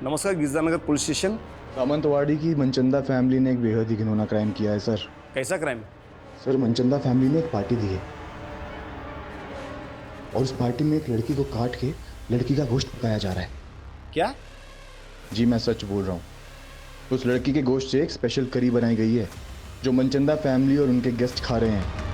नमस्कार, गिरजानगर police station. सामंतवाड़ी की Manchanda family ने एक बेहद ही घिनौना क्राइम किया है सर। कैसा क्राइम? सर, मनचंदा फैमिली ने एक पार्टी दी है और उस पार्टी में एक लड़की को काट के लड़की का गोश्त पकाया जा रहा है। क्या? जी मैं सच बोल रहा हूँ। उस लड़की के गोश्त से एक स्पेशल करी बनाई गई है जो मनचंदा फैमिली और उनके गेस्ट खा रहे हैं।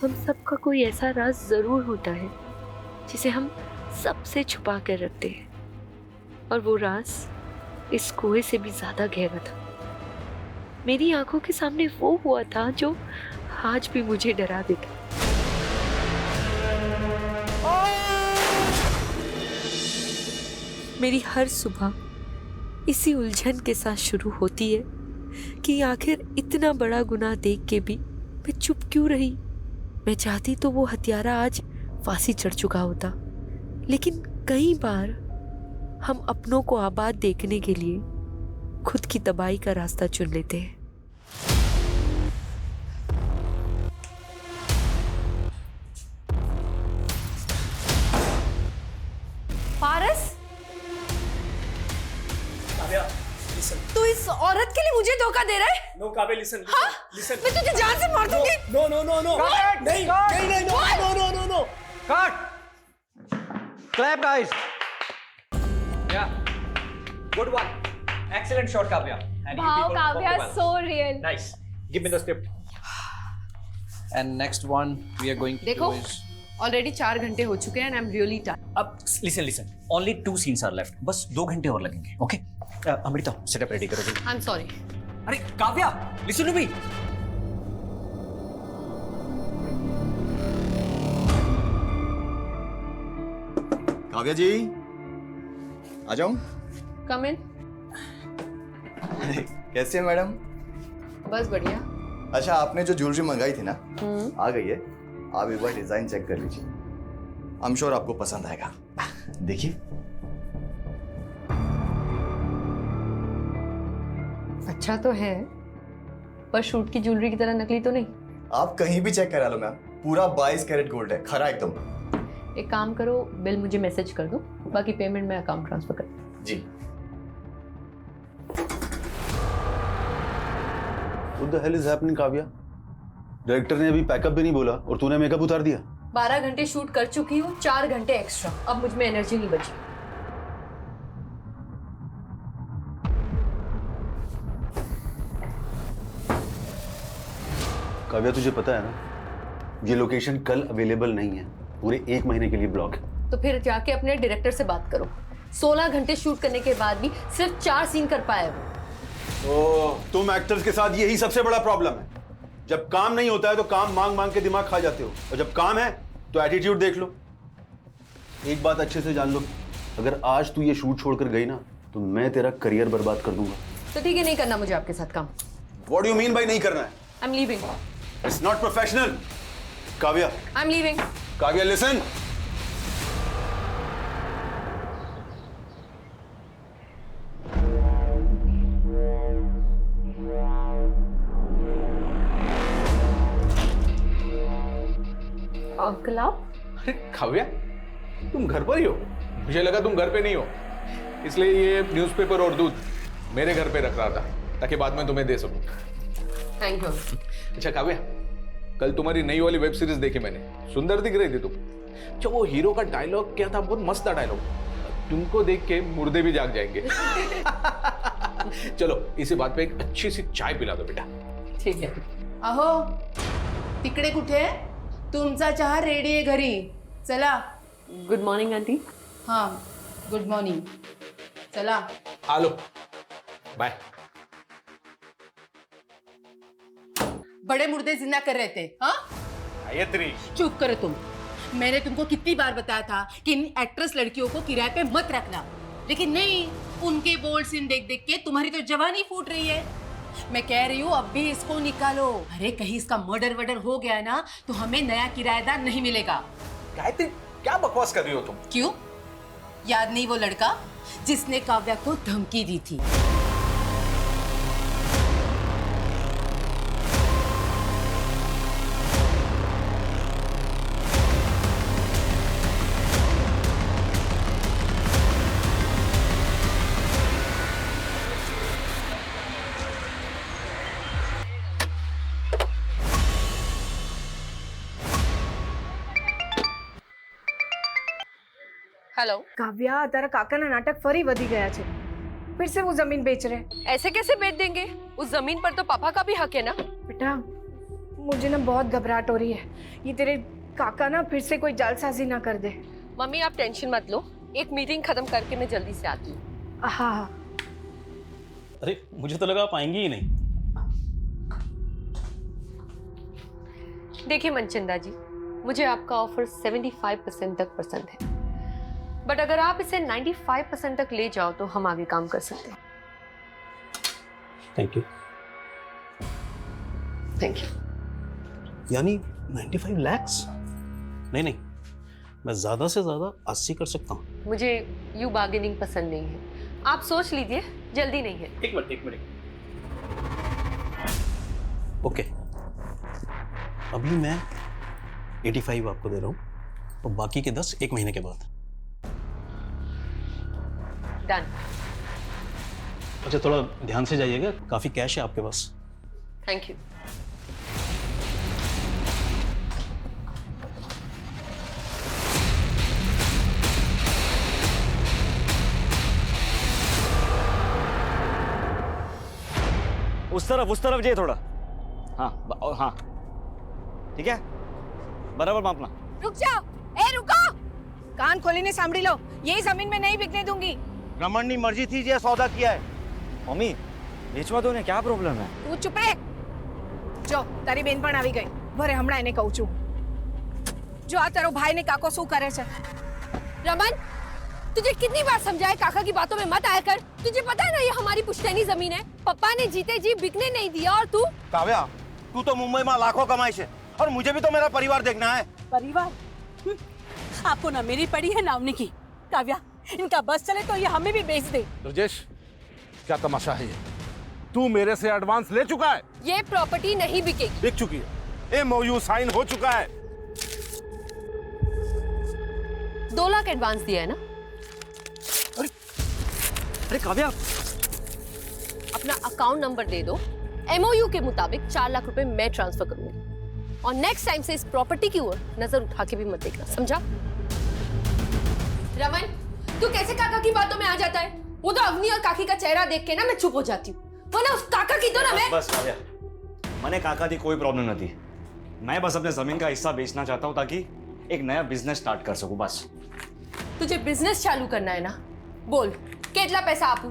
हम सबका कोई ऐसा राज जरूर होता है जिसे हम सबसे छुपा कर रखते हैं, और वो राज इस कुएं से भी ज्यादा गहरा था। मेरी आंखों के सामने वो हुआ था जो आज भी मुझे डरा देता। मेरी हर सुबह इसी उलझन के साथ शुरू होती है कि आखिर इतना बड़ा गुनाह देख के भी मैं चुप क्यों रही। मैं चाहती तो वो हत्यारा आज फांसी चढ़ चुका होता, लेकिन कई बार हम अपनों को आबाद देखने के लिए खुद की तबाही का रास्ता चुन लेते हैं। पारस, काव्या, लिसन। तू इस औरत के लिए मुझे धोखा दे रहा है? No Kavya, listen. हाँ? लिसन। मैं तुझे जान से मार दूंगी। No no no no. Cut! नहीं Cut! नहीं नहीं, no no no no no. Cut! Clap, guys. Yeah. Good one. Excellent shot, Kavya. And you Wow, people Kavya, performed well. so real. Nice. Give me the script. And next one we are going to देखो, do is. Already 4 घंटे हो चुके हैं and I'm really tired. अब listen. Only 2 scenes are left. बस 2 घंटे और लगेंगे. Okay? अमृता, setup ready करो जल्दी. I'm sorry. अरे Kavya, listen to me. Kavya जी, आ जाऊं? Come in. कैसे हैं मैडम? बस बढ़िया। अच्छा, आपने जो ज्वेलरी मंगाई थी ना, आ गई है। आप एक बार डिजाइन चेक कर लीजिए। आई एम श्योर आपको पसंद आएगा। देखिए। अच्छा तो है, पर शूट की ज्वेलरी की तरह नकली तो नहीं। आप कहीं भी चेक करा लो मैम, पूरा 22 कैरेट गोल्ड है, खरा एकदम। एक काम करो, बिल मुझे मैसेज कर दो, बाकी पेमेंट मैं अकाउंट ट्रांसफर कर। जी। What the hell is happening, Kavya? Director ने अभी पैकअप भी नहीं बोला और तूने मेकअप उतार दिया। 12 घंटे शूट कर चुकी हूँ, 4 घंटे एक्स्ट्रा। अब मुझ में एनर्जी नहीं बची। काव्या, तुझे पता है ना, ये लोकेशन कल अवेलेबल नहीं है, पूरे 1 महीने के लिए ब्लॉक है। तो फिर जाके अपने डायरेक्टर से बात करो। 16 घंटे शूट करने के बाद भी सिर्फ 4 सीन कर पाए वो। तुम एक्टर्स के साथ यही सबसे बड़ा प्रॉब्लम है। जब काम नहीं होता है तो काम मांग मांग के दिमाग खा जाते हो, और जब काम है तो एटीट्यूड देख लो। एक बात अच्छे से जान लो, अगर आज तू ये शूट छोड़कर गई ना तो मैं तेरा करियर बर्बाद कर दूंगा। तो ठीक है, नहीं करना मुझे आपके साथ काम। What do you mean by नहीं करना है? I am leaving. It's not professional. Kavya, I am leaving. Kavya, listen. Uncle आप? अरे काव्या, तुम घर पर ही हो? मुझे लगा तुम घर पे नहीं हो, इसलिए ये न्यूज़पेपर और दूध मेरे घर पे रख रहा था ताकि बाद में तुम्हें दे सकूं। Thank you. अच्छा काव्या, कल तुम्हारी नई वाली वेब सीरीज देखी मैंने, सुंदर दिख रही थी तुम। अच्छा, वो हीरो का डायलॉग क्या था? बहुत मस्त था डायलॉग। तुमको देख के मुर्दे भी जाग जाएंगे। चलो, इसी बात पे एक अच्छी सी चाय पिला दो बेटा। ठीक है। अहो, तिकडे कुठे? तुमचा चहा रेडी आहे घरी, चला। Good morning aunty. हाँ, गुड मॉर्निंग, चला। आ लो, बाय। बड़े मुर्दे जिंदा कर रहे थे, हाँ? गायत्री, चुप करो तुम। मैंने तुमको कितनी बार बताया था कि इन एक्ट्रेस लड़कियों को किराए पे मत रखना, लेकिन नहीं, उनके बोल्ड सीन देख देख के तुम्हारी तो जवानी फूट रही है। मैं कह रही हूँ अब भी इसको निकालो। अरे कहीं इसका मर्डर वर्डर हो गया ना तो हमें नया किराएदार नहीं मिलेगा। गायत्री क्या बकवास कर रही हो तुम? क्यों? याद नहीं वो लड़का जिसने काव्या को धमकी दी थी? हेलो। કાવ્યા તારા કાકાના નાટક ફરી વધી ગયા છે फिर से वो जमीन बेच रहे हैं। ऐसे कैसे बेच देंगे? उस जमीन पर तो पापा का भी हक है ना। बेटा मुझे ना बहुत घबराहट हो रही है, ये तेरे काका ना फिर से कोई जालसाजी ना कर दे। मम्मी आप टेंशन मत लो, एक मीटिंग खत्म करके मैं जल्दी से आती हूँ। हाँ हाँ अरे मुझे तो लगा आप आएंगे ही नहीं। देखिए मनचंदा जी, मुझे आपका ऑफर 75% तक पसंद है, बट अगर आप इसे 95% तक ले जाओ तो हम आगे काम कर सकते हैं। Thank you. Thank you. यानी 95 lakhs? नहीं नहीं, मैं ज्यादा से ज्यादा 80 कर सकता हूँ। मुझे यू बार्गेनिंग पसंद नहीं है, आप सोच लीजिए, जल्दी नहीं है। एक मिनट। ओके, अभी मैं 85 आपको दे रहा हूँ और बाकी के 10 एक महीने के बाद। डन। अच्छा थोड़ा ध्यान से जाइएगा, काफी कैश है आपके पास। Thank you. उस तरफ जाइए थोड़ा। हाँ हाँ ठीक है, बराबर मापना। रुक जाओ, ए रुको, कान खोलीने सांभળી लो, ये जमीन में नहीं बिकने दूंगी। रमन मर्जी थी जे सौदा किया है। मम्मी बेचवा दो ने, क्या प्रॉब्लम है? તું ચૂપ રહે। જો તારી બેન પણ આવી ગઈ, ભરે હમણાં એને કહું છું। જો આ તારો ભાઈ ને કાકો શું કરે છે। रमन, तुझे कितनी बार समझाया काका की बातों में मत आया कर। तुझे पता है ना ये हमारी पुश्तैनी जमीन है, पापा ने जीते जी बिकने नहीं दिया। और तू काव्या, तू तो मुंबई में लाखों कमाई है और मुझे भी तो मेरा परिवार देखना है। परिवार? आपको ना मेरी पड़ी है ना उनकी। काव्या, इनका बस चले तो ये हमें भी बेच दे। राजेश, क्या तमाशा है ये? तू मेरे से एडवांस ले चुका है। ये प्रॉपर्टी नहीं बिकेगी। बिक चुकी है, MOU साइन हो चुका है। 2 लाख एडवांस दिया है ना। अरे काव्या, अपना अकाउंट नंबर दे दो, MOU के मुताबिक 4 लाख रुपए मैं ट्रांसफर करूंगी। और नेक्स्ट टाइम से इस प्रॉपर्टी की ओर नजर उठा के भी मत देखना, समझा? रमन, तू कैसे काका की बातों में आ जाता है? वो तो अवनी और काकी का चेहरा देख के ना मैं चुप हो जाती हूँ, वरना उस काका की तो ना मैं। बस काव्या, मैंने काका दी कोई प्रॉब्लम नहीं थी। मैं बस अपने जमीन का हिस्सा बेचना चाहता हूँ ताकि एक नया बिजनेस स्टार्ट कर सकूं, बस। तुझे बिजनेस चालू करना है ना, बोल कितना पैसा आपू?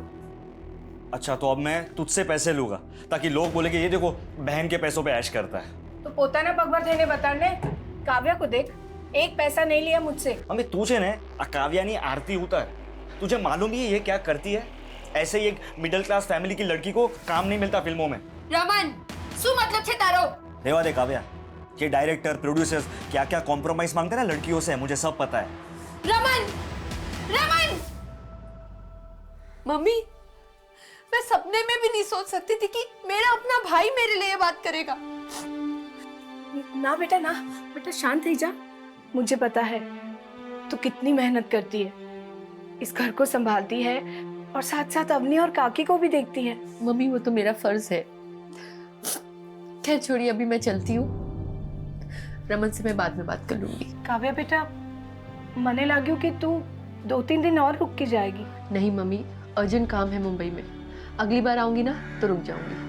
अच्छा तो अब मैं तुझसे पैसे लूंगा ताकि लोग बोले कि ये देखो बहन के पैसों पे ऐश करता है। तो પોતાના પગભર થઈને બતાડને। કાવ્યા को देख, एक पैसा नहीं लिया मुझसे। मम्मी तुझे ने काव्या नहीं आरती उतर, तुझे मालूम ही है ये क्या करती है? ऐसे ही एक मिडिल क्लास फैमिली की लड़की को काम नहीं मिलता फिल्मों में। रमन, શું मतलब છે તારો? रेवा दे काव्या, ये डायरेक्टर प्रोड्यूसर्स क्या क्या कॉम्प्रोमाइज मांगते हैं ना लड़कियों से, मुझे सब पता है। रमन, रमन! मम्मी, मैं सपने में भी नहीं सोच सकती थी कि मेरा अपना भाई मेरे लिए बात करेगा। ना बेटा ना, बेटा शांत ही जा। मुझे पता है तू कितनी मेहनत करती है, इस घर को संभालती है और साथ साथ अवनी और काकी को भी देखती है। मम्मी वो तो मेरा फर्ज है। खैर छोड़िए, अभी मैं चलती हूँ, रमन से मैं बाद में बात कर लूंगी। काव्या बेटा, मने लाग्યું कि तू 2-3 दिन और रुक के जाएगी। नहीं मम्मी, अर्जेंट काम है मुंबई में, अगली बार आऊंगी ना तो रुक जाऊंगी।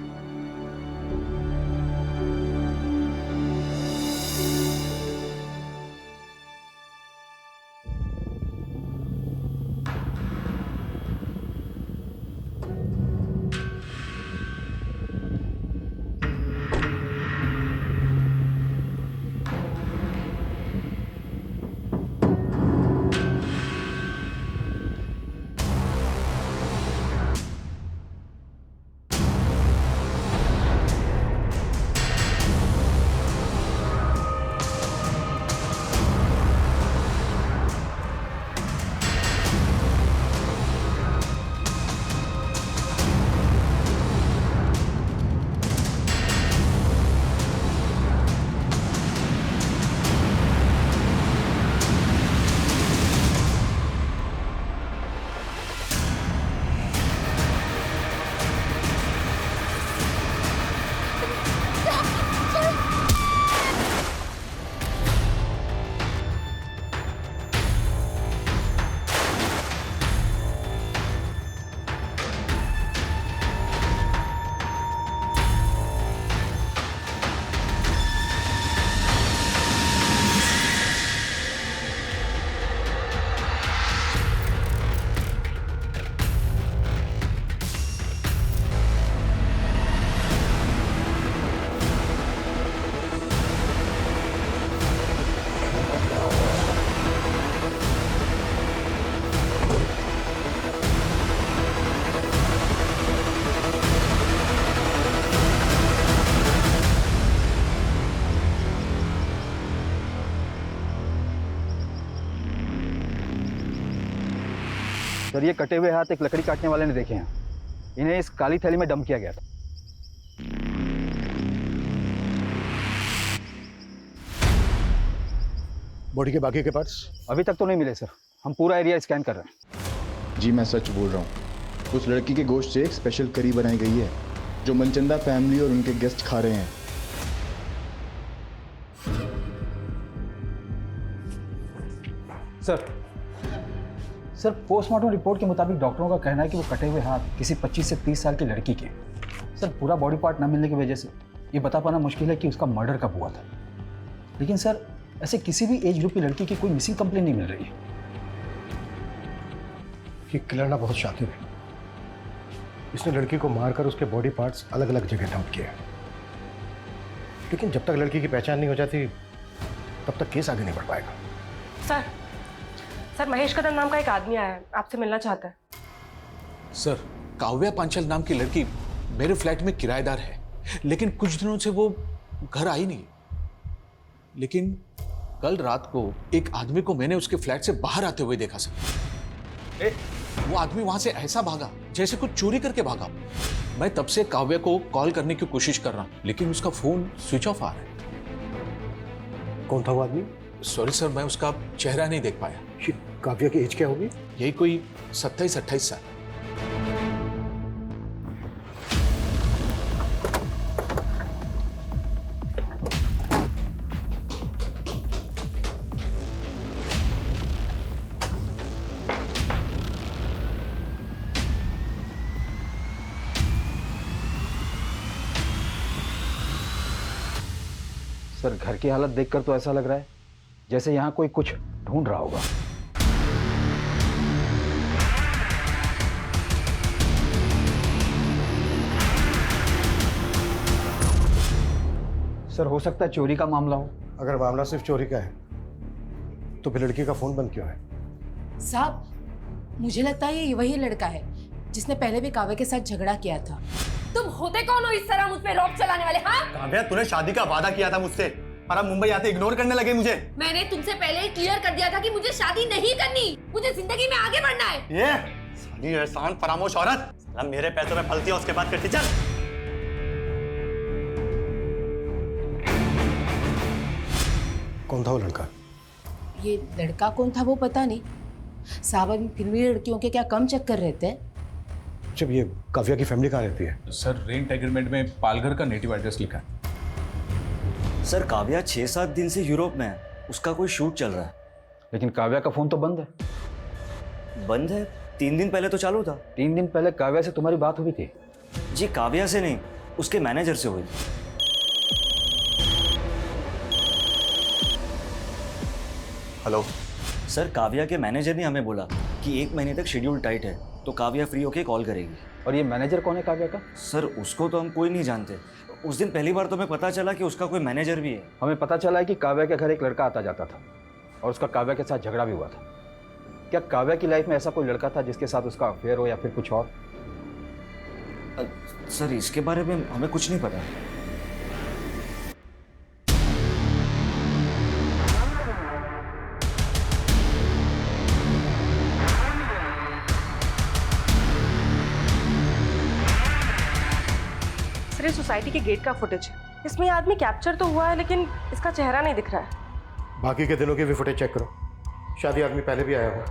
सर ये कटे हुए हाथ एक लकड़ी काटने वाले ने देखे हैं। इन्हें इस काली थैली में डंप किया गया था। बॉडी के बाकी के पार्ट्स अभी तक तो नहीं मिले सर, हम पूरा एरिया स्कैन कर रहे हैं। जी मैं सच बोल रहा हूँ, उस लड़की के गोश्त से एक स्पेशल करी बनाई गई है जो मनचंदा फैमिली और उनके गेस्ट खा रहे हैं। सर पोस्टमार्टम रिपोर्ट के मुताबिक डॉक्टरों का कहना है कि वो कटे हुए हाथ किसी 25 से 30 साल की लड़की के। सर पूरा बॉडी पार्ट न मिलने की वजह से ये बता पाना मुश्किल है कि उसका मर्डर कब हुआ था। लेकिन सर ऐसे किसी भी एज ग्रुप की लड़की की कोई मिसिंग कंप्लेन नहीं मिल रही है। ये किलर ना बहुत शातिर है। इसने लड़की को मारकर उसके बॉडी पार्ट्स अलग अलग जगह डंप किए। लेकिन जब तक लड़की की पहचान नहीं हो जाती तब तक केस आगे नहीं बढ़ पाएगा। सर महेश कदम नाम का एक आदमी आया है, आपसे मिलना चाहता है। सर काव्या पांचल नाम की लड़की मेरे फ्लैट में किराएदार है, लेकिन कुछ दिनों से वो घर आई नहीं। लेकिन कल रात को एक आदमी को मैंने उसके फ्लैट से बाहर आते हुए देखा सर। वो आदमी वहां से ऐसा भागा जैसे कुछ चोरी करके भागा। मैं तब से काव्या को कॉल करने की कोशिश कर रहा हूं, लेकिन उसका फोन स्विच ऑफ आ रहा है। कौन था वो आदमी? सॉरी सर, मैं उसका चेहरा नहीं देख पाया। काव्या की एज क्या होगी? यही कोई 27-28 साल। सर घर की हालत देखकर तो ऐसा लग रहा है जैसे यहाँ कोई कुछ ढूंढ रहा होगा। सर हो सकता है चोरी का मामला हो। अगर मामला सिर्फ चोरी का है तो फिर लड़की का फोन बंद क्यों है? साहब मुझे लगता है ये वही लड़का है जिसने पहले भी काव्या के साथ झगड़ा किया था। तुम होते कौन हो इस तरह मुझ पे रॉब चलाने वाले? हाँ काव्या तूने शादी का वादा किया था मुझसे और अब मुंबई आते इग्नोर करने लगे मुझे। मैंने तुमसे पहले ही क्लियर कर दिया था कि मुझे शादी नहीं करनी, मुझे जिंदगी में आगे बढ़ना है। ये साली एहसान फरामोश औरत, साला मेरे पैसों में फलती है उसके बाद करती। चल कौन था वो लड़का? ये लड़का कौन था वो पता नहीं साहब। अभी फिर भी लड़कियों के क्या कम चक्कर रहते हैं। जब ये काव्या की फैमिली कहाँ रहती है? सर रेंट एग्रीमेंट में पालघर का नेटिव एड्रेस लिखा है। सर काव्या 6-7 दिन से यूरोप में है, उसका कोई शूट चल रहा है। लेकिन काव्या का फोन तो बंद है। बंद है? 3 दिन पहले तो चालू था। 3 दिन पहले काव्या से तुम्हारी बात हुई थी? जी काव्या से नहीं, उसके मैनेजर से हुई। हेलो सर काव्या के मैनेजर ने हमें बोला कि 1 महीने तक शेड्यूल टाइट है, तो काव्या फ्री होके कॉल करेगी। और ये मैनेजर कौन है काव्या का? सर उसको तो हम कोई नहीं जानते। उस दिन पहली बार तो हमें पता चला कि उसका कोई मैनेजर भी है। हमें पता चला है कि काव्या के घर एक लड़का आता जाता था और उसका काव्या के साथ झगड़ा भी हुआ था। क्या काव्या की लाइफ में ऐसा कोई लड़का था जिसके साथ उसका अफेयर हो या फिर कुछ और? सर इसके बारे में हमें कुछ नहीं पता। सोसाइटी के गेट का फुटेज है। इसमें आदमी कैप्चर तो हुआ है लेकिन इसका चेहरा नहीं दिख रहा है। बाकी के दिनों के भी फुटेज चेक करो, शादी आदमी पहले भी आया हो।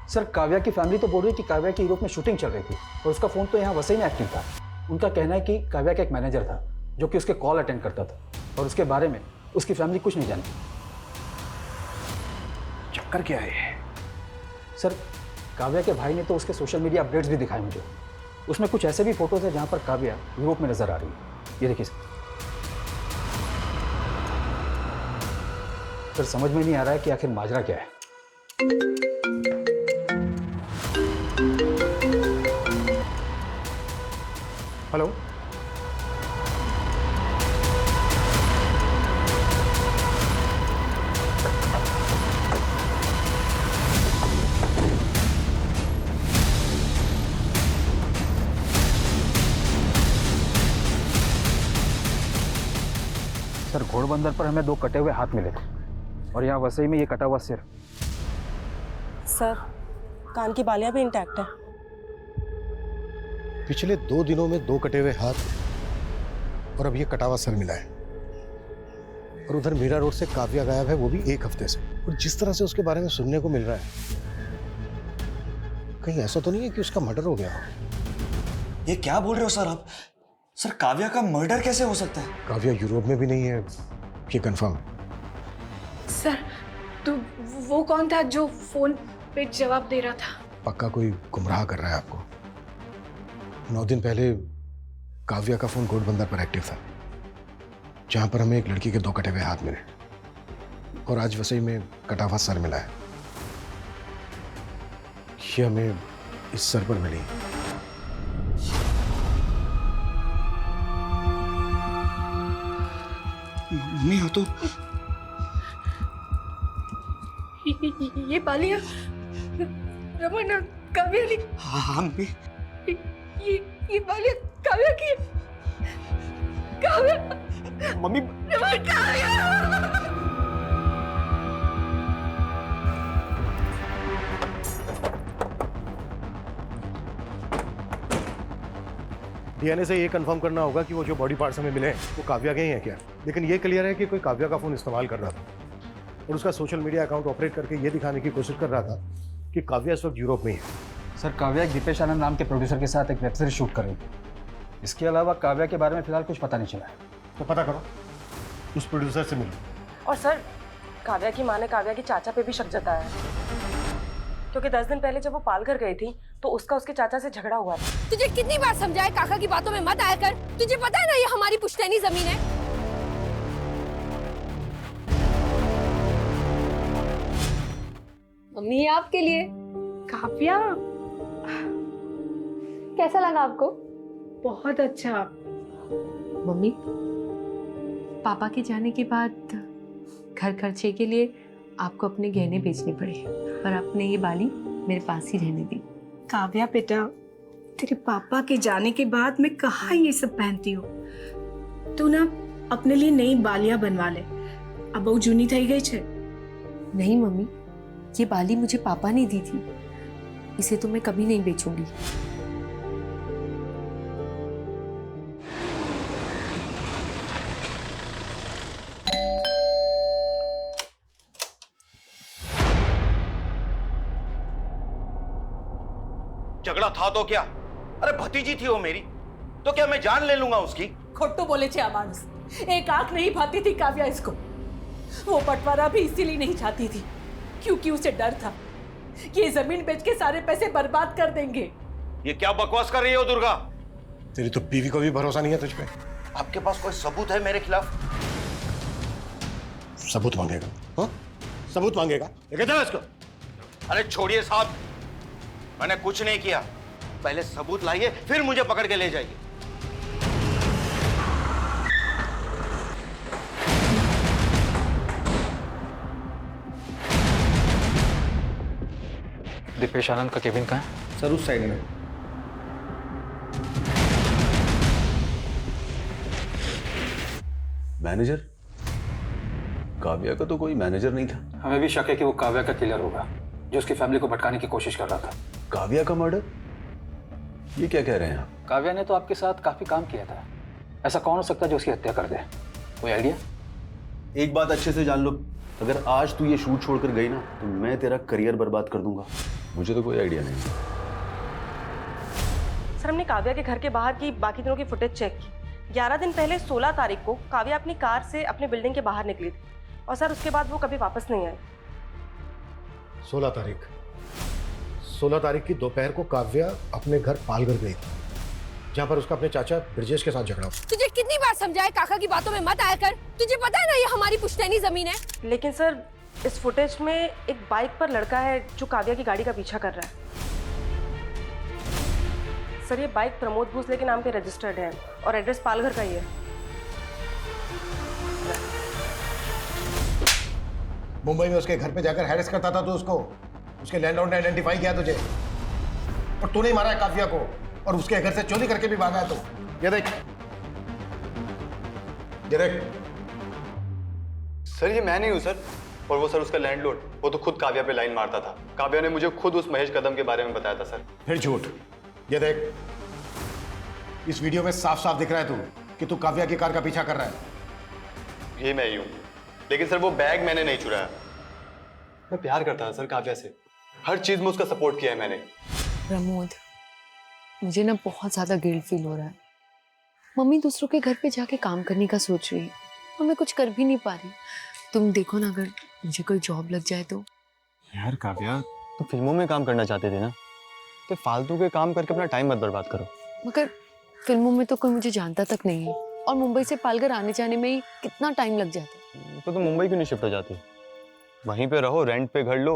सर काव्या की फैमिली तो बोल रही कि काव्या की यूरोप में शूटिंग चल रही थी और उसका फोन तो यहाँ वसई में एक्टिव था। उनका कहना है कि काव्या का एक मैनेजर था जो कि उसके कॉल अटेंड करता था और उसके बारे में उसकी फैमिली कुछ नहीं जानती। चक्कर क्या है? सर काव्या के भाई ने तो उसके सोशल मीडिया अपडेट्स भी दिखाए मुझे। उसमें कुछ ऐसे भी फोटोज है जहां पर काव्या यूरोप में नजर आ रही है। ये देखिए सर समझ में नहीं आ रहा है कि आखिर माजरा क्या है। हेलो सर घोड़बंदर पर हमें 2 कटे हुए हाथ मिले थे। और यहाँ वसई में ये कटा हुआ सिर। सर, कान की बालियां भी इंटैक्ट है। पिछले 2 दिनों में 2 कटे हुए हाथ और अब ये कटा हुआ सर मिला है। और उधर मीरा रोड से काव्या गायब है, वो भी 1 हफ्ते से। और जिस तरह से उसके बारे में सुनने को मिल रहा है, कहीं ऐसा तो नहीं है कि उसका मर्डर हो गया हो? ये क्या बोल रहे हो सर आप? सर काव्या का मर्डर कैसे हो सकता है? काव्या यूरोप में भी नहीं है, ये कंफर्म। सर, तो वो कौन था जो फोन पे जवाब दे रहा था? पक्का कोई गुमराह कर रहा है आपको। 9 दिन पहले काव्या का फोन घोड़बंदर पर एक्टिव था, जहां पर हमें एक लड़की के 2 कटे हुए हाथ मिले। और आज वसई में कटा हुआ सर मिला है। ये हमें इस सर पर मिली। मम्मी हो तो ये बालियां रमन और काव्या ने। हाँ मम्मी। ये बालियां काव्या की। काव्या। मम्मी। रमन, काव्या। डीएनए से ये कंफर्म करना होगा कि वो जो बॉडी पार्ट्स हमें मिले हैं वो काव्या के ही हैं क्या। लेकिन ये क्लियर है कि कोई काव्या का फोन इस्तेमाल कर रहा था और उसका सोशल मीडिया अकाउंट ऑपरेट करके ये दिखाने की कोशिश कर रहा था कि काव्या इस वक्त यूरोप में ही है। सर, काव्या एक दीपेश आनंद नाम के प्रोड्यूसर के साथ एक वेब सीरीज शूट कर रही थी। इसके अलावा काव्या के बारे में फिलहाल कुछ पता नहीं चला है। तो पता करो, उस प्रोड्यूसर से मिलो। और सर, काव्या की माँ ने काव्या के चाचा पे भी शक जताया है, क्योंकि 10 दिन पहले जब वो पालघर गई थी तो उसका उसके चाचा से झगड़ा हुआ था। तुझे कितनी बार समझाया काका की बातों में मत आया कर। तुझे पता है ना ये हमारी पुश्तैनी जमीन है। मम्मी आपके लिए। काव्या, कैसा लगा आपको? बहुत अच्छा। मम्मी, पापा के जाने के बाद घर खर्चे के लिए आपको अपने गहने बेचने पड़े और आपने ये बाली मेरे पास ही रहने दी। काव्या बेटा, तेरे पापा के जाने के बाद मैं कहाँ ये सब पहनती हूँ। तू ना अपने लिए नई बालियां बनवा ले, अब वो जूनी थई गई छे। नहीं मम्मी, ये बाली मुझे पापा ने दी थी, इसे तो मैं कभी नहीं बेचूंगी। झगड़ा था तो क्या? अरे भतीजी थी वो मेरी, तो क्या मैं जान ले लूंगा उसकी? खोटू बोले छे अमानुष, एक आंख नहीं भाती थी काव्या इसको। वो बंटवारा भी इसीलिए नहीं चाहती थी क्योंकि उसे डर था कि ये जमीन बेच के सारे पैसे बर्बाद कर देंगे। ये क्या बकवास कर रही हो दुर्गा? तेरी तो बीवी को भी भरोसा नहीं है तुझ पे। आपके पास कोई सबूत है मेरे खिलाफ? सबूत मांगेगा? हाँ, सबूत मांगेगा? लेके चलो इसको। अरे छोड़िए साहब, मैंने कुछ नहीं किया। पहले सबूत लाइए, फिर मुझे पकड़ के ले जाइए। दीपेश आनंद का केबिन कहाँ है? सर उस साइड में। मैनेजर? काव्या का तो कोई मैनेजर नहीं था। हमें भी शक है कि वो काव्या का किलर होगा जो उसकी फैमिली को भटकाने की कोशिश कर रहा था। काव्या का मर्डर? ये क्या कह रहे हैं आप? काव्या ने तो आपके साथ काफी काम किया था, ऐसा कौन हो सकता है जो उसकी हत्या कर दे? कोई आइडिया? एक बात अच्छे से जान लो, अगर आज तू ये शूट छोड़कर गई ना तो मैं तेरा करियर बर्बाद कर दूंगा। मुझे तो कोई आइडिया नहीं। सर, हमने काव्या के घर के बाहर की बाकी दिनों की फुटेज चेक की। 11 दिन पहले 16 तारीख को काव्या अपनी कार से अपने बिल्डिंग के बाहर निकली थी और सर उसके बाद वो कभी वापस नहीं आई। 16 तारीख की दोपहर को काव्या अपने घर पालघर गई थी, जहां पर उसका अपने चाचा ब्रजेश के साथ झगड़ा हुआ। तुझे कितनी बार समझाया काका की बातों में मत आया कर। तुझे पता है ना ये हमारी पुश्तैनी जमीन है। लेकिन सर, इस फुटेज में एक बाइक पर लड़का है जो काव्या की गाड़ी का पीछा कर रहा है। सर, ये बाइक प्रमोद भोसले के नाम पे रजिस्टर्ड है और एड्रेस पालघर का ही है। मुंबई में उसके घर पे जाकर हैरेस करता था तो उसके लैंडलॉर्ड ने आइडेंटिफाई किया तुझे, और तूने ही मारा है काव्या को और उसके घर से चोरी करके भी भागा है। तो ये देख सर, ये मैं नहीं हूं सर, और वो सर उसका लैंडलॉर्ड, वो तो खुद काव्या पे लाइन मारता था। काव्या ने मुझे खुद उस महेश कदम के बारे में बताया था सर। फिर झूठ। ये देख, इस वीडियो में साफ साफ दिख रहा है कि तू काव्या की कार का पीछा कर रहा है। ये मैं ही हूँ, लेकिन सर वो बैग मैंने नहीं चुराया। मैं प्यार करता था सर काव्या से, हर चीज में उसका सपोर्ट किया है मैंने। प्रमोद, मुझे ना बहुत ज्यादा गिल्ट फील हो रहा है। मम्मी दूसरों के घर पे जाके काम करने का सोच रही है और मैं कुछ कर भी नहीं पा रही। तुम देखो ना, अगर मुझे कोई जॉब लग जाए तो। यार काव्या, तो फिल्मों में काम करना चाहते थे ना, तो फालतू के काम करके अपना टाइम मत बर्बाद करो। मगर फिल्मों में तो कोई मुझे जानता तक नहीं है और मुंबई से पालघर आने जाने में ही कितना टाइम लग जाता है। तो तुम मुंबई क्यों नहीं शिफ्ट हो जाती? वहीं पे रहो, रेंट पे घर लो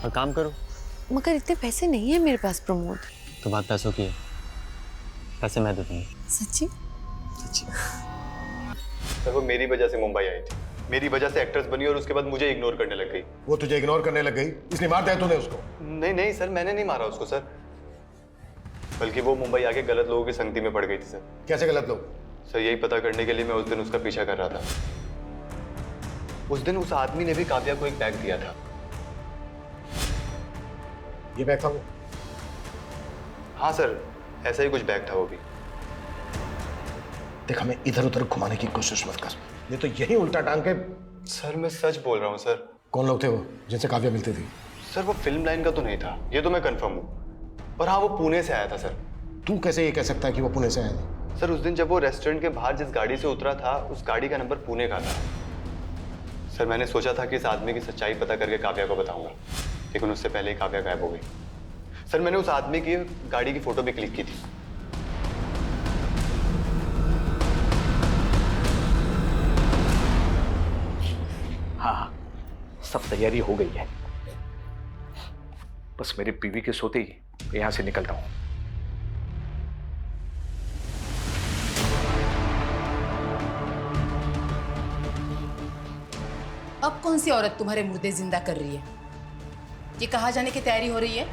और काम करो। मगर इतने पैसे नहीं है मेरे पास प्रमोद। तो बात पैसों की है, पैसे मैं दे दूंगी। सच्ची? सच्ची। सर वो मेरी वजह से मुंबई आई थी, मेरी वजह से एक्ट्रेस बनी और उसके बाद मुझे इग्नोर करने लग गई। वो तुझे इग्नोर करने लग गई इसलिए मार दिया तूने उसको? नहीं नहीं सर, मैंने नहीं मारा उसको सर, बल्कि वो मुंबई आके गलत लोगों की संगति में पड़ गई थी सर। कैसे गलत लोग? सर यही पता करने के लिए मैं उस दिन उसका पीछा कर रहा था। उस दिन उस आदमी ने भी काव्या को एक बैग दिया था। ये बैग था वो? हाँ सर, ऐसा ही कुछ बैग था वो भी। देख, हमें इधर उधर घुमाने की कोशिश मत कर, ये तो यही उल्टा टांग के। सर मैं सच बोल रहा हूँ सर। कौन लोग थे वो जिनसे काव्या मिलती थी? सर वो फिल्म लाइन का तो नहीं था, ये तो मैं कंफर्म हूँ। और हाँ, वो पुणे से आया था सर। तू कैसे ये कह सकता है कि वो पुणे से आया था? सर उस दिन जब वो रेस्टोरेंट के बाहर जिस गाड़ी से उतरा था, उस गाड़ी का नंबर पुणे का था। सर मैंने सोचा था कि इस आदमी की सच्चाई पता करके काव्या को बताऊंगा, लेकिन उससे पहले ही काव्या गायब हो गई। सर मैंने उस आदमी की गाड़ी की फोटो भी क्लिक की थी। हाँ, सब तैयारी हो गई है, बस मेरी बीवी के सोते ही यहां से निकलता हूं। अब कौन सी औरत तुम्हारे मुर्दे जिंदा कर रही है? ये कहाँ जाने की तैयारी हो रही है?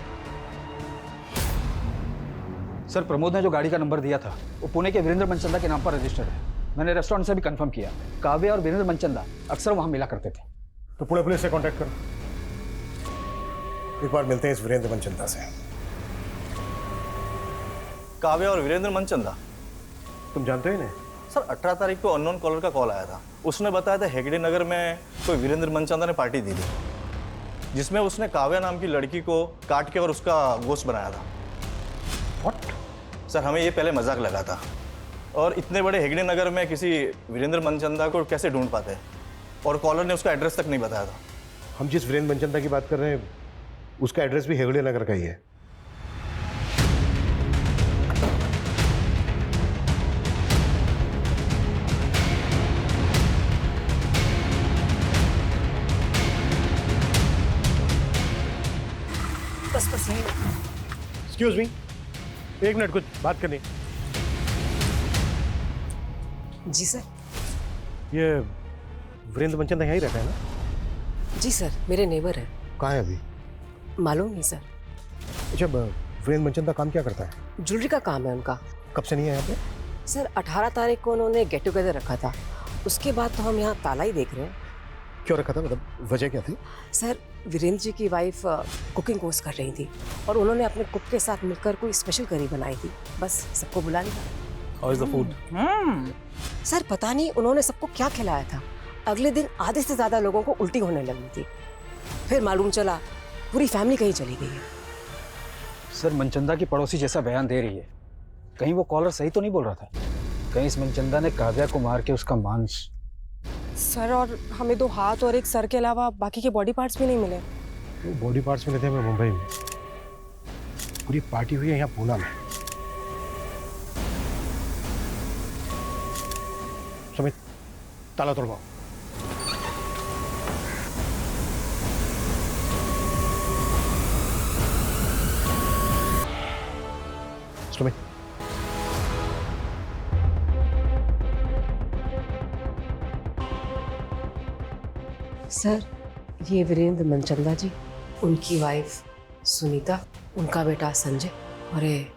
सर, प्रमोद ने जो गाड़ी का नंबर दिया था वो पुणे के वीरेंद्र मनचंदा के नाम पर रजिस्टर्ड है। मैंने रेस्टोरेंट से भी कंफर्म किया। काव्या और वीरेंद्र मनचंदा अक्सर वहां मिला करते थे। तो पुणे पुलिस से कांटेक्ट करो, एक बार मिलते हैं इस वीरेंद्र मनचंदा से। काव्या और वीरेंद्र मनचंदा, तुम जानते हो इन्हें? सर 18 तारीख को अननोन कॉलर का कॉल आया था। उसने बताया था हेगड़े नगर में कोई वीरेंद्र मनचंदा ने पार्टी दी थी, जिसमें उसने काव्या नाम की लड़की को काट के और उसका गोश्त बनाया था। What? सर हमें ये पहले मजाक लगा था, और इतने बड़े हेगड़े नगर में किसी वीरेंद्र मनचंदा को कैसे ढूंढ पाते, और कॉलर ने उसका एड्रेस तक नहीं बताया था। हम जिस वीरेंद्र मनचंदा की बात कर रहे हैं उसका एड्रेस भी हेगड़े नगर का ही है। बस यही। एक्सक्यूज मी, एक मिनट, कुछ बात करनी। जी सर। ये वीरेंद्र मनचंदा यहीं रहता है ना? जी सर, मेरे नेबर है। कहाँ है अभी? मालूम नहीं सर। अच्छा, वीरेंद्र मनचंदा काम क्या करता है? ज्वेलरी का काम है उनका। कब से नहीं है यहाँ पे? सर 18 तारीख को उन्होंने गेट टुगेदर रखा था, उसके बाद तो हम यहाँ ताला ही देख रहे हैं। क्यों रखा था, मतलब वजह क्या थी? सर वीरेंद्र जी की वाइफ कुकिंग कोर्स कर रही थी और उन्होंने अपने कुक के साथ मिलकर कोई स्पेशल करी बनाई थी, बस सबको बुला लिया। How is the food? Sir पता नहीं उन्होंने सबको क्या खिलाया था, अगले दिन आधे से ज्यादा लोगों को उल्टी होने लगी थी। फिर मालूम चला पूरी फैमिली कहीं चली गई है। सर मनचंदा की पड़ोसी जैसा बयान दे रही है, कहीं वो कॉलर सही तो नहीं बोल रहा था? कहीं इस मनचंदा ने काव्या को मार के उसका मांस? सर और हमें 2 हाथ और 1 सर के अलावा बाकी के बॉडी पार्ट्स भी नहीं मिले। वो बॉडी पार्ट्स मिले थे हमें मुंबई में, पूरी पार्टी हुई है यहाँ पूना में। सुमित, ताला तोड़वाओ। सुमित, सर ये वीरेंद्र मनचंदा जी, उनकी वाइफ सुनीता, उनका बेटा संजय और ये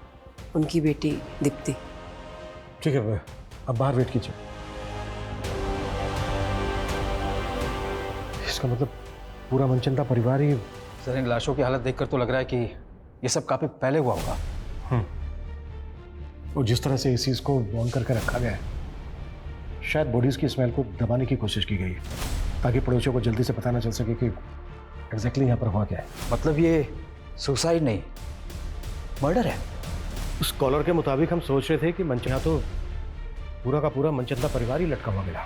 उनकी बेटी दीप्ति। ठीक है, अब बाहर वेट कीजिए। इसका मतलब पूरा मनचंदा परिवार ही। सर इन लाशों की हालत देखकर तो लग रहा है कि ये सब काफी पहले हुआ होगा। और जिस तरह से इस चीज को बॉन्ड करके रखा गया है, शायद बॉडीज की स्मेल को दबाने की कोशिश की गई है ताकि पड़ोसियों को जल्दी से पता ना चल सके कि एग्जैक्टली यहाँ पर हुआ क्या है। मतलब ये सुसाइड नहीं, मर्डर है। उस कॉलर के मुताबिक हम सोच रहे थे कि यहाँ तो पूरा का पूरा मनचंदा परिवार ही लटका हुआ मिला,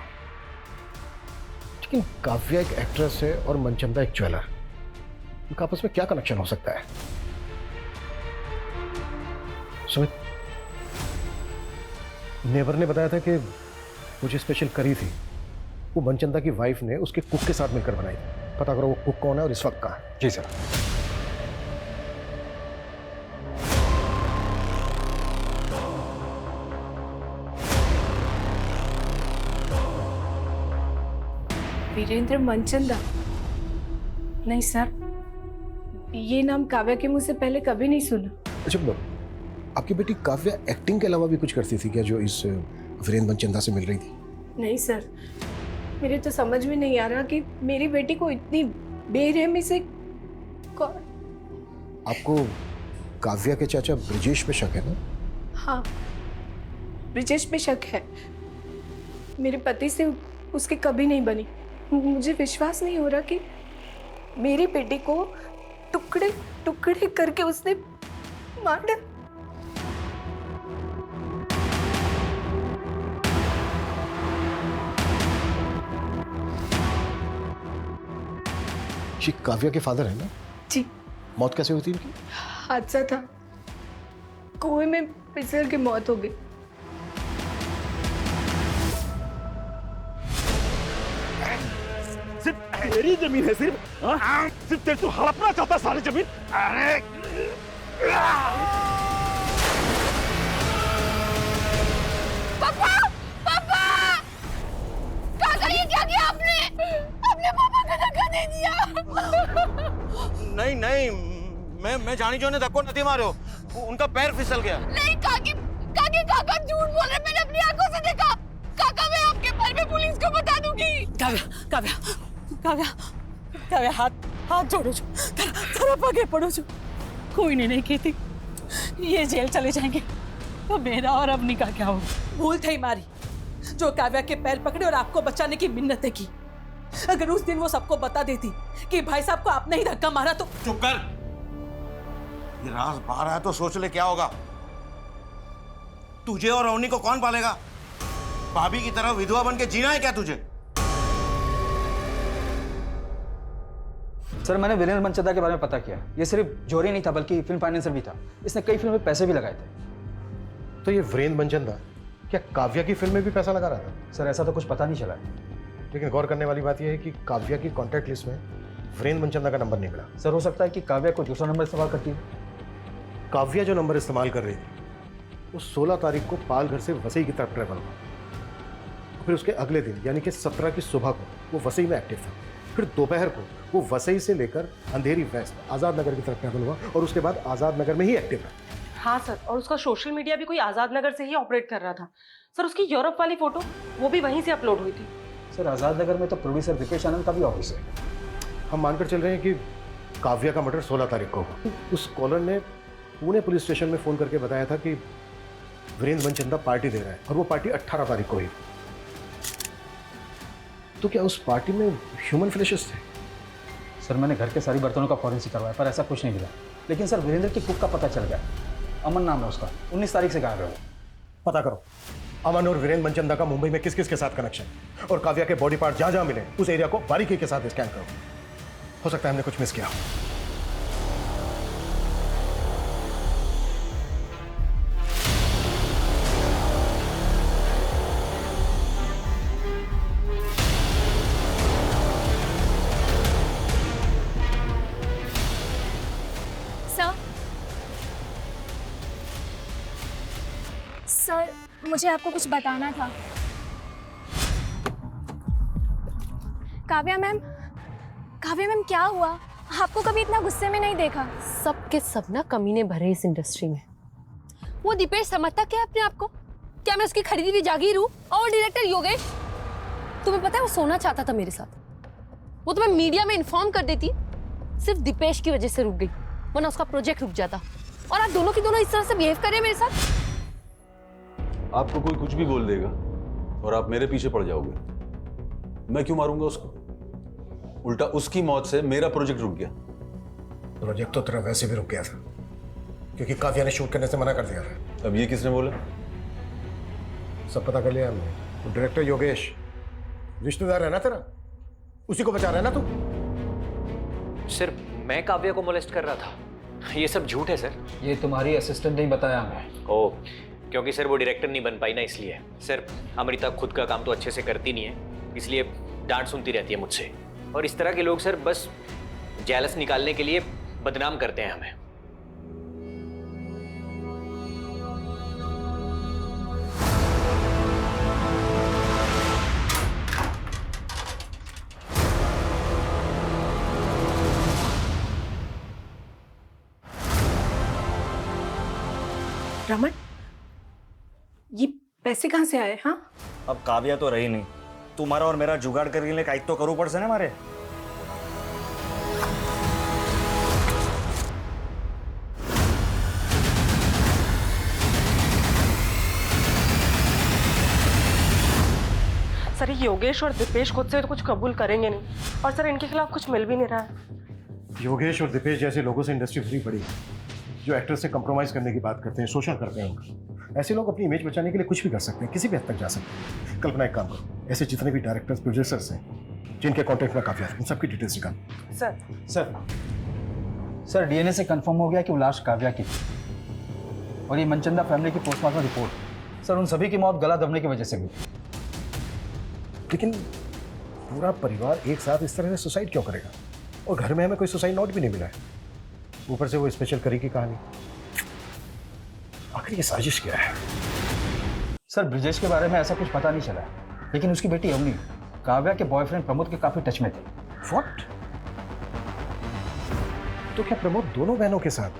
लेकिन काव्या एक एक्ट्रेस है और मनचंदा एक ज्वेलर, उनका आपस में क्या कनेक्शन हो सकता है? सुमित, नेबर ने बताया था कि वो जो स्पेशल करी थी वो मनचंदा की वाइफ ने उसके कुक के साथ मिलकर बनाई थी। पता करो वो कुक कौन है और इस वक्त कहाँ है। जी सर। वीरेंद्र मनचंदा? नहीं सर, ये नाम काव्या के मुंह से पहले कभी नहीं सुना। अच्छा, आपकी बेटी काव्या एक्टिंग के अलावा भी कुछ करती थी क्या जो इस वीरेंद्र मनचंदा से मिल रही थी? नहीं सर, मेरे तो समझ में नहीं आ रहा कि मेरी बेटी को इतनी बेरहमी से कौन। आपको काव्या के चाचा ब्रिजेश पे शक है ना? हाँ, ब्रिजेश पे शक है। मेरे पति से उसके कभी नहीं बनी। मुझे विश्वास नहीं हो रहा कि मेरी बेटी को टुकड़े टुकड़े करके उसने मार डाला। ये काव्या के फादर है ना? जी। मौत कैसे हुई थी इनकी? हादसा था, कुएं में फिसल के मौत हो गई। सिर्फ मेरी जमीन है, सिर्फ तेरे तू हड़पना चाहता सारी जमीन। अरे पापा, पापा, काका ये क्या किया आपने? अपने पापा का धक्का दे दिया। नहीं नहीं, मैं जानी जो ने धक्को नहीं मारो, उनका पैर फिसल गया। नहीं काकी, काका झूठ बोल रहे, मैंने अपनी आंखों से देखा। काका मैं आपके पैर में पुलिस को बता दूंगी। काव्या हाथ जोड़ो जो, तरफ आगे पड़ो जो। कोई नहीं कहती ये जेल चले जाएंगे तो मेरा और अवनी का क्या होगा? भूल थी मारी जो काव्या के पैर पकड़े और आपको बचाने की मिन्नतें की। अगर उस दिन वो सबको बता देती कि भाई साहब को आपने ही धक्का मारा तो। चुप कर, ये राज बाहर आया तो सोच ले क्या होगा। तुझे और अवनी को कौन पालेगा? भाभी की तरह विधवा बन के जीना है क्या तुझे? सर मैंने वीरेंद्र मनचंदा के बारे में पता किया। ये सिर्फ जोरी नहीं था बल्कि फिल्म फाइनेंसर भी था। इसने कई फिल्म में पैसे भी लगाए थे। तो ये वीरेंद्र मनचंदा क्या काव्या की फिल्म में भी पैसा लगा रहा था? सर ऐसा तो कुछ पता नहीं चला है। लेकिन गौर करने वाली बात यह है कि काव्या की कॉन्टैक्ट लिस्ट में वीरेंद्र मनचंदा का नंबर नहीं मिला। सर हो सकता है कि काव्या को दूसरा नंबर इस्तेमाल करती है। काव्या जो नंबर इस्तेमाल कर रही थी वो 16 तारीख को पाल घर से वसई की तरफ ट्रैवल हुआ। फिर उसके अगले दिन यानी कि 17 की सुबह को वो वसई में एक्टिव था। फिर दोपहर को वो वसई से लेकर अंधेरी वेस्ट आज़ाद नगर की तरफ ट्रैवल हुआ और उसके बाद आज़ाद नगर में ही एक्टिव रहा। हाँ सर, और उसका सोशल मीडिया भी कोई आज़ाद नगर से ही ऑपरेट कर रहा था। सर उसकी यूरोप वाली फोटो वो भी वहीं से अपलोड हुई थी। सर आज़ाद नगर में तो प्रोड्यूसर दीपेश आनंद का भी ऑफिस है। हम मानकर चल रहे हैं कि काव्या का मर्डर 16 तारीख को हुआ। उस कॉलर ने पुणे पुलिस स्टेशन में फ़ोन करके बताया था कि वीरेंद्र मनचंदा पार्टी दे रहा है और वो पार्टी 18 तारीख को हुई। तो क्या उस पार्टी में ह्यूमन फ्लैशेस थे? सर मैंने घर के सारी बर्तनों का फॉरेंसिक करवाया पर ऐसा कुछ नहीं मिला। लेकिन सर वीरेंद्र की कुक का पता चल गया। अमन नाम है उसका, 19 तारीख से गायब है वो। पता करो अमन और वीरेंद्र मनचंदा का मुंबई में किस किस के साथ कनेक्शन, और काव्या के बॉडी पार्ट जहां जहां मिले उस एरिया को बारीकी के साथ स्कैन करो। हो सकता है हमने कुछ मिस किया। सर मुझे आपको कुछ बताना था। काव्या मैम क्या हुआ? आपको कभी इतना गुस्से में नहीं देखा। सब के सब ना कमीने भरे इस इंडस्ट्री में। वो दीपेश समझता क्या अपने आप को? क्या मैं उसकी खरीदी हुई जागीर हूँ? और डायरेक्टर योगेश, तुम्हें पता है वो सोना चाहता था मेरे साथ। वो तो मैं मीडिया में इन्फॉर्म कर देती, सिर्फ दीपेश की वजह से रुक गई, वरना उसका प्रोजेक्ट रुक जाता। और आप दोनों की दोनों इस तरह से बिहेव कर रहे हैं मेरे साथ। आपको कोई कुछ भी बोल देगा और आप मेरे पीछे पड़ जाओगे। मैं क्यों मारूंगा उसको? उल्टा उसकी मौत से मेरा प्रोजेक्ट रुक गया। प्रोजेक्ट तो तेरा वैसे भी रुक गया था, क्योंकि काव्या ने शूट करने से मना कर दिया था। अब ये किसने बोला? सब पता कर लिया हमने। तो डायरेक्टर योगेश रिश्तेदार है ना तेरा, उसी को बचा रहा है ना तू? सर मैं काव्या को मोलेस्ट कर रहा था, ये सब झूठ है सर। ये तुम्हारी असिस्टेंट नहीं बताया हमें। ओह, क्योंकि सर वो डायरेक्टर नहीं बन पाई ना, इसलिए। सर अमृता खुद का काम तो अच्छे से करती नहीं है, इसलिए डांट सुनती रहती है मुझसे। और इस तरह के लोग सर बस जेलस निकालने के लिए बदनाम करते हैं हमें। रमन, ये पैसे कहाँ से आए? हाँ, अब काव्या तो रही नहीं, तुम्हारा और मेरा जुगाड़ करने के लिए काइक तो करो पड़ से ना हमारे। सर ये योगेश और दीपेश खुद से तो कुछ कबूल करेंगे नहीं, और सर इनके खिलाफ कुछ मिल भी नहीं रहा है। योगेश और दीपेश जैसे लोगों से इंडस्ट्री भरी पड़ी है, जो एक्टर से कंप्रोमाइज करने की बात करते हैं, शोषण करते हैं। ऐसे लोग अपनी इमेज बचाने के लिए कुछ भी कर सकते हैं, किसी भी हद तक जा सकते हैं। कल्पना एक काम करो, ऐसे जितने भी डायरेक्टर्स प्रोड्यूसर्स हैं जिनके कॉन्टेक्ट में काफी उन सबकी डिटेल्स निकाल। सर डीएनए से कंफर्म हो गया कि वो लाश काव्या की थी, और ये मनचंदा फैमिली की पोस्टमार्टम रिपोर्ट, सर उन सभी की मौत गला दबने की वजह से हुई। लेकिन पूरा परिवार एक साथ इस तरह से सुसाइड क्यों करेगा? और घर में हमें कोई सुसाइड नोट भी नहीं मिला है, ऊपर से वो स्पेशल करी की कहानी। आखिर ये साजिश क्या है? सर ब्रिजेश के बारे में ऐसा कुछ पता नहीं चला, लेकिन उसकी बेटी अवनी काव्या के बॉयफ्रेंड प्रमोद के काफी टच में थे। व्हाट? तो क्या प्रमोद दोनों बहनों के साथ?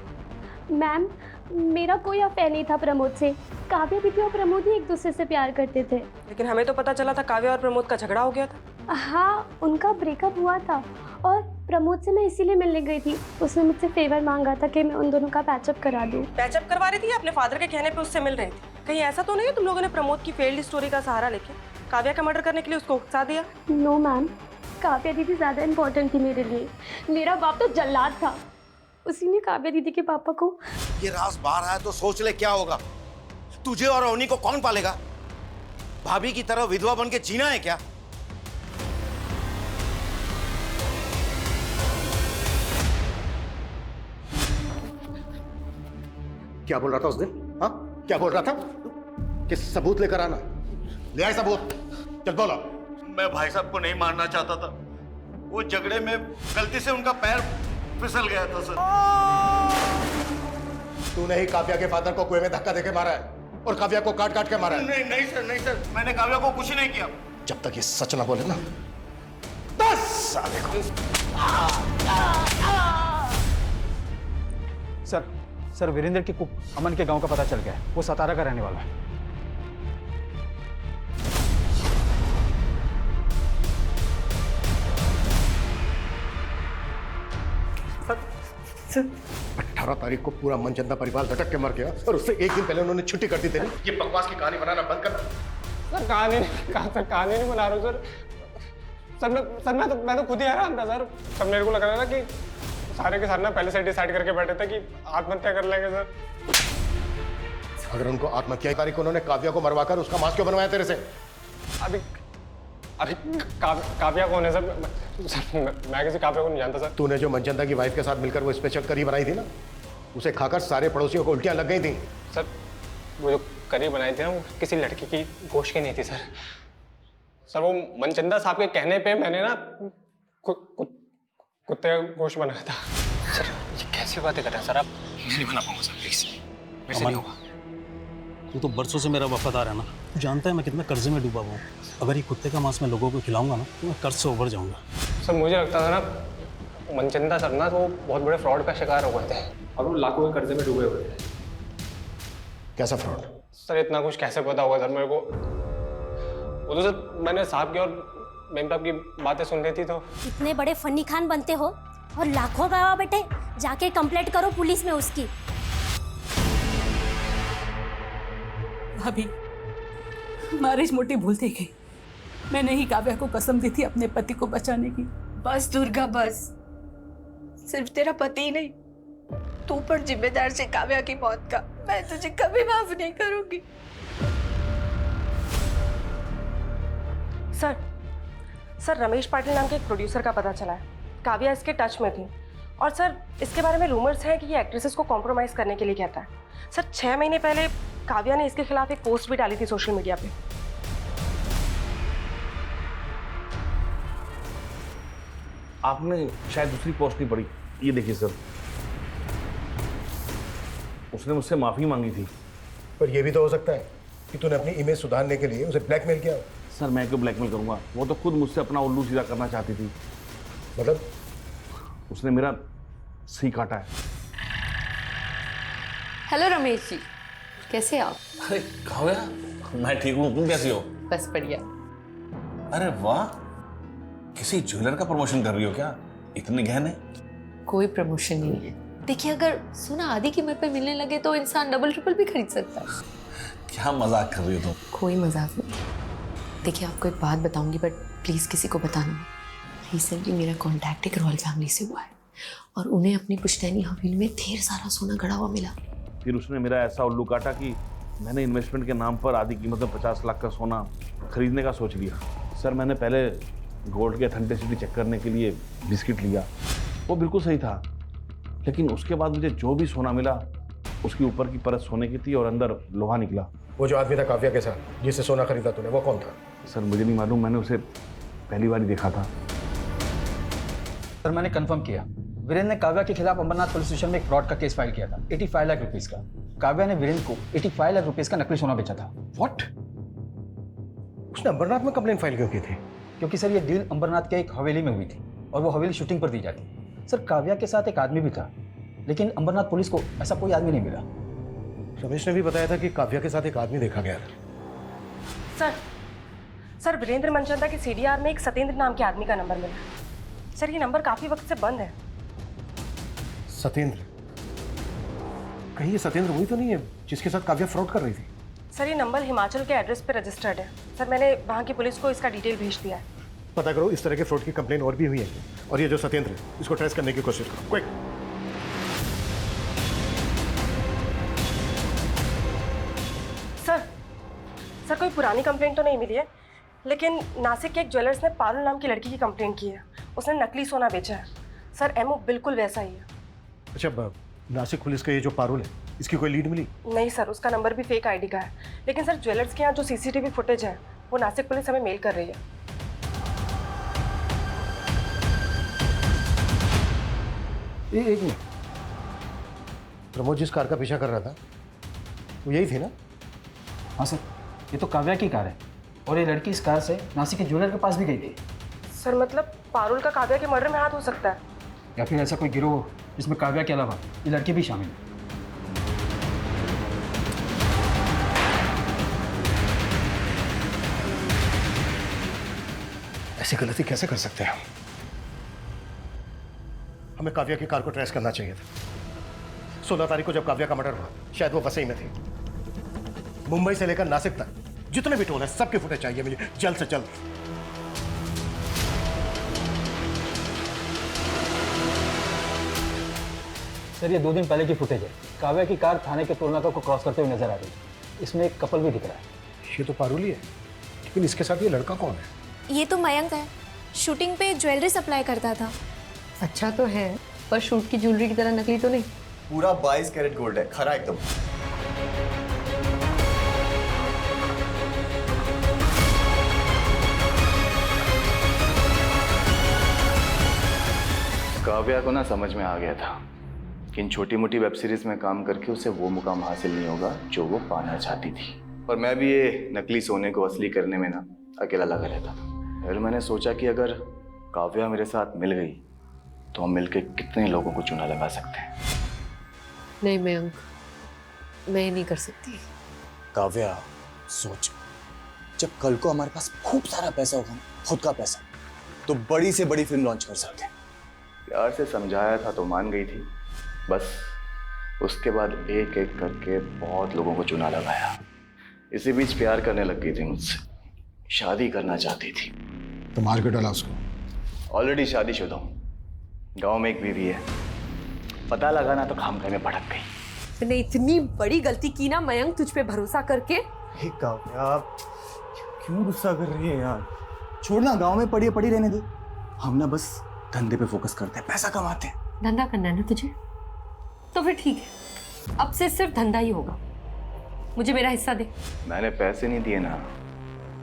मैम, मेरा कोई अफेयर नहीं था प्रमोद से। काव्या दीदी और प्रमोद ही एक दूसरे से प्यार करते थे। लेकिन हमें तो पता चला था काव्या और प्रमोद का झगड़ा हो गया था। हाँ, उनका ब्रेकअप हुआ था, और प्रमोद से मैं इसीलिए मिलने गई थी। उसने मुझसे फेवर मांगा था कि मैं उन दोनों का पैचअप करा दूं। पैचअप करवा रही थी या अपने फादर के कहने पे उससे मिल रही थी? कहीं ऐसा तो नहीं है तुम लोगों ने प्रमोद की फेल्ड स्टोरी का सहारा लेके काव्या का मर्डर करने के लिए उसको उकसा दिया? नो मैम, काव्या दीदी ज्यादा इम्पोर्टेंट थी मेरे लिए। मेरा बाप तो जल्लाद था, उसी ने काव्या दीदी के पापा को। ये राज बाहर आया तो सोच ले क्या होगा। तुझे और अवनी को कौन पालेगा? भाभी की तरह विधवा बन के जीना है क्या? क्या बोल रहा था उस दिन? हाँ, क्या बोल रहा था? कि सबूत लेकर आना। ले आए सबूत, चल बोलो। मैं भाई साहब को नहीं मारना चाहता था, वो झगड़े में गलती से उनका पैर फिसल गया था सर। तूने ही काव्या के फादर को कुएं में धक्का देके मारा है और काव्या को काट काट के मारा है। नहीं सर, नहीं सर, मैंने काव्या को कुछ नहीं किया। जब तक ये सच ना बोले ना, 10 साल को। सर वीरेंद्र की कुक अमन के गांव का पता चल गया है, वो सतारा का रहने वाला है। सर 18 तारीख को पूरा मनचंदा परिवार लटक के मर गया, और उससे एक दिन पहले उन्होंने छुट्टी कर दी थी। ये बकवास की कहानी बनाना बंद करना। सर कहानी नहीं बना रहा हूँ सर। मैं तो खुद ही हैरान था सर। सब मेरे को लग रहा था कि सारे के सारे ना पहले से डिसाइड करके बैठे थे कि आत्महत्या कर लेंगे सर। अगर उनको आत्महत्या तारीख को उन्होंने काव्या को मरवाकर उसका मांस क्यों बनवाया तेरे से? अभी काव्या कौन है सर? मैं किसी काव्या को नहीं जानता सर। तूने जो मनचंदा की वाइफ के साथ मिलकर वो स्पेशल करी बनाई थी ना, उसे खाकर सारे पड़ोसियों को उल्टियां लग गई थी। सर वो जो करी बनाई थी ना, वो किसी लड़की की गोश्त की नहीं थी सर। सर वो मनचंदा साहब के कहने पे मैंने ना कुत्ते का गोश्त बनाया था। सर ये कैसी बातें कर रहे हैं सर आप? मैं नहीं बना पाऊंगा सर, प्लीज। मेरे से नहीं होगा। तू तो बरसों से मेरा वफादार है ना, तू जानता है मैं कितना कर्जे में डूबा हुआ हूँ। अगर ये कुत्ते का मांस मैं लोगों को खिलाऊंगा ना तो मैं कर्ज से उभर जाऊंगा। सर मुझे लगता था ना मनचंदा सर ना तो बहुत बड़े फ्रॉड का शिकार हो गए थे और वो लाखों के कर्जे में डूबे हुए थे। कैसा फ्रॉड? सर इतना कुछ कैसे पता होगा सर मेरे को? वो तो सर मैंने साहब की और मैम तो आपकी बातें सुन लेती तो। इतने बड़े फनी खान बनते हो और लाखों गवाह बेटे, जाके कंप्लेंट करो पुलिस में उसकी। भाभी, हमारी मोटी भूल थी गई। मैंने ही काव्या को कसम दी थी अपने पति को बचाने की। बस दुर्गा बस, सिर्फ तेरा पति ही नहीं, तू पर जिम्मेदार से काव्या की मौत का। मैं तुझे कभी माफ नहीं करूंगी। सर रमेश पाटिल नाम के एक प्रोड्यूसर का पता चला है, काव्या इसके टच में थी। और सर इसके बारे में रूमर्स हैं कि ये एक्ट्रेसेस को कॉम्प्रोमाइज करने के लिए कहता है। सर 6 महीने पहले काव्या ने इसके खिलाफ एक पोस्ट भी डाली थी सोशल मीडिया पे। आपने शायद दूसरी पोस्ट नहीं पढ़ी, ये देखिए सर, उसने मुझसे माफी मांगी थी। पर यह भी तो हो सकता है कि तूने अपनी इमेज सुधारने के लिए उसे ब्लैकमेल किया। सर मैं क्यों ब्लैकमेल करूंगा, वो तो खुद मुझसे अपना उल्लू सीधा करना चाहती थी। मतलब? उसने मेरा सही काटा है। हेलो रमेश जी, कैसे आप? अरे काव्या, मैं ठीक हूँ, तुम कैसी हो? बस बढ़िया। अरे वाह, किसी ज्वेलर का प्रमोशन कर रही हो क्या? इतने गहने? कोई प्रमोशन नहीं है। देखिए, अगर सोना आधी कीमत पे मिलने लगे तो इंसान डबल ट्रिपल भी खरीद सकता है। क्या मजाक कर रही हो तुम? कोई मजाक नहीं। देखिए, आपको एक बात बताऊंगी, बट प्लीज़ किसी को बताना। रिसेंटली मेरा कॉन्टैक्ट एक रॉयल फैमिली से हुआ है और उन्हें अपनी पुश्तैनी हवेली में ढेर सारा सोना गड़ा हुआ मिला। फिर उसने मेरा ऐसा उल्लू काटा कि मैंने इन्वेस्टमेंट के नाम पर आधी कीमत में 50 लाख का सोना खरीदने का सोच लिया। सर मैंने पहले गोल्ड की अथेंटिसिटी चेक करने के लिए बिस्किट लिया, वो बिल्कुल सही था, लेकिन उसके बाद मुझे जो भी सोना मिला उसकी ऊपर की परत सोने की थी और अंदर लोहा निकला। वो जो आदमी था काव्या के साथ जिससे सोना खरीदा तूने, वो कौन था? सर मुझे नहीं मालूम, मैंने उसे पहली बार ही देखा था। सर मैंने कंफर्म किया, वीरेंद्र ने काव्या के खिलाफ अंबरनाथ पुलिस स्टेशन में एक फ्रॉड का केस फाइल किया था 85 लाख रुपीस का। काव्या ने वीरेंद्र को 85 लाख रुपीस का नकली सोना बेचा था। व्हाट? उसने अंबरनाथ में कंप्लेंट फाइल क्यों की थी? क्योंकि सर ये डील अंबरनाथ के एक हवेली में हुई थी और वो हवेली शूटिंग पर दी जाती। सर काव्या के साथ एक आदमी भी था, लेकिन अंबरनाथ पुलिस को ऐसा कोई आदमी नहीं मिला। रमेश ने भी बताया था कि काव्या के साथ एक आदमी देखा गया था। सर वीरेंद्र मनचंदा के सीडीआर में एक सतेंद्र नाम के आदमी का नंबर मिला। सर ये नंबर काफी वक्त से बंद है। सतेंद्र? कहीं ये सतेंद्र वही तो नहीं है जिसके साथ काव्या फ्रॉड कर रही थी? सर ये नंबर हिमाचल के एड्रेस पे रजिस्टर्ड है। सर मैंने वहाँ की पुलिस को इसका डिटेल भेज दिया है। पता करो इस तरह के फ्रॉड की कंप्लेन और भी हुई है, और ये जो सतेंद्र है इसको ट्रेस करने की कोशिश करो, क्विक। सर कोई पुरानी कंप्लेंट तो नहीं मिली है, लेकिन नासिक के एक ज्वेलर्स ने पारुल नाम की लड़की की कंप्लेंट की है। उसने नकली सोना बेचा है। सर एमओ बिल्कुल वैसा ही है। अच्छा, नासिक पुलिस का ये जो पारुल है, इसकी कोई लीड मिली? नहीं सर, उसका नंबर भी फेक आईडी का है। लेकिन सर ज्वेलर्स के यहाँ जो सीसीटीवी फुटेज है वो नासिक पुलिस हमें मेल कर रही है। एक मिनट, प्रमोद जिस कार का पीछा कर रहा था वो यही थी ना? हाँ सर, ये तो काव्या की कार है और ये लड़की इस कार से नासिक के ज्वेलर के पास भी गई थी। सर मतलब पारुल का काव्या के मर्डर में हाथ हो सकता है, या फिर ऐसा कोई गिरोह जिसमें काव्या के अलावा ये लड़की भी शामिल है। ऐसी गलती कैसे कर सकते हैं हम? हमें काव्या की कार को ट्रेस करना चाहिए था। 16 तारीख को जब काव्या का मर्डर हुआ शायद वो वसई में थी। मुंबई से लेकर नासिक तक जितने भी टोल है सबके फुटेज चाहिए मुझे जल्द से जल्द। सर ये 2 दिन पहले की फुटेज है। काव्या की कार थाने के टोल नाका को क्रॉस करते हुए नजर आ रही है। इसमें एक कपल भी दिख रहा है। ये तो पारुली है, लेकिन इसके साथ ये लड़का कौन है? ये तो मयंक है, शूटिंग पे ज्वेलरी सप्लाई करता था। अच्छा तो है, पर शूट की ज्वेलरी की तरह नकली तो नहीं। पूरा 22 कैरेट गोल्ड है, खरा एकदम। काव्या को ना समझ में आ गया था कि इन छोटी मोटी वेब सीरीज में काम करके उसे वो मुकाम हासिल नहीं होगा जो वो पाना चाहती थी। और मैं भी ये नकली सोने को असली करने में ना अकेला लगा रहता था। फिर मैंने सोचा कि अगर काव्या मेरे साथ मिल गई तो हम मिलके कितने लोगों को चूना लगा सकते हैं। नहीं मयंक, मैं नहीं कर सकती। काव्या सोच, जब कल को हमारे पास खूब सारा पैसा होगा ना, खुद का पैसा, तो बड़ी से बड़ी फिल्म लॉन्च कर सकते हैं। प्यार से समझाया था तो मान गई थी, बस उसके बाद एक एक करके बहुत लोगों को चुना लगाया। इसी बीच प्यार करने लग गई थी मुझसे, शादी करना चाहती थी। तो मार के डाला उसको? ऑलरेडी शादीशुदा हूँ, गांव में एक बीवी है, पता लगाना तो खामखा में भटक गई। मैंने इतनी बड़ी गलती की ना मयंक, तुझ पे भरोसा करके। हे काव्या, क्यों गुस्सा कर रही है यार? छोड़ना, गांव में पड़ी पड़ी रहने दे। हम ना बस धंधे पे फोकस करते हैं, पैसा कमाते हैं। धंधा करना है ना तुझे, तो फिर ठीक है, अब से सिर्फ धंधा ही होगा। मुझे मेरा हिस्सा दे। मैंने पैसे नहीं दिए ना,